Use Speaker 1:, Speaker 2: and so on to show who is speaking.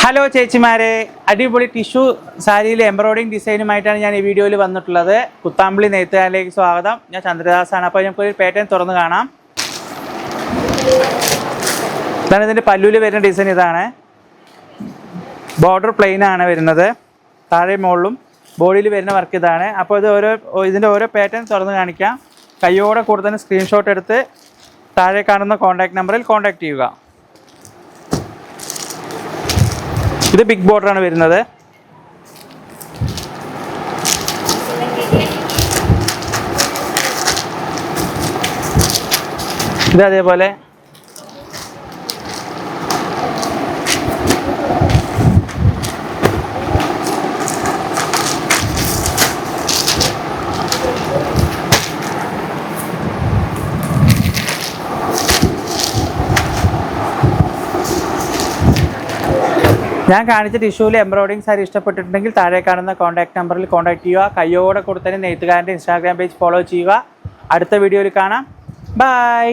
Speaker 1: Hello ചേച്ചിമാരെ, അടിപൊളി tissue സാരിയിൽ എംബ്രോയിഡിങ് ഡിസൈനുമായിട്ടാണ് ഞാൻ ഈ വീഡിയോയിൽ വന്നിട്ടുള്ളത്. കുത്താമ്പിളി നെയ്ത്തുകാരിലേക്ക് സ്വാഗതം. ഞാൻ ചന്ദ്രദാസാണ്. അപ്പോൾ നമുക്കൊരു പാറ്റേൺ തുറന്ന് കാണാം. ഇതാണ് ഇതിൻ്റെ പല്ലുവിൽ വരുന്ന ഡിസൈൻ. ഇതാണ് ബോർഡർ പ്ലെയിൻ ആണ് വരുന്നത്. താഴെ മുകളിലും ബോഡിയിൽ വരുന്ന വർക്ക് ഇതാണ്. അപ്പോൾ ഇതിൻ്റെ ഓരോ പാറ്റേൺ തുറന്ന് കാണിക്കാം. കയ്യോടെ കൂടെ തന്നെ സ്ക്രീൻഷോട്ട് എടുത്ത് താഴെ കാണുന്ന കോൺടാക്ട് നമ്പറിൽ കോൺടാക്ട് ചെയ്യുക. ഇത് ബിഗ് ബോർഡറാണ് വരുന്നത്. ഇത് അതേപോലെ ഞാൻ കാണിച്ച ടിഷ്യൂവിൽ എംബ്രോയിഡിങ് സാരി ഇഷ്ടപ്പെട്ടിട്ടുണ്ടെങ്കിൽ താഴെ കാണുന്ന കോൺടാക്ട് നമ്പറിൽ കോൺടാക്ട് ചെയ്യുക. കയ്യോടെ കൊടുത്തതിന് നെയ്ത്തുകാരൻ്റെ ഇൻസ്റ്റാഗ്രാം പേജ് ഫോളോ ചെയ്യുക. അടുത്ത വീഡിയോയിൽ കാണാം. ബൈ.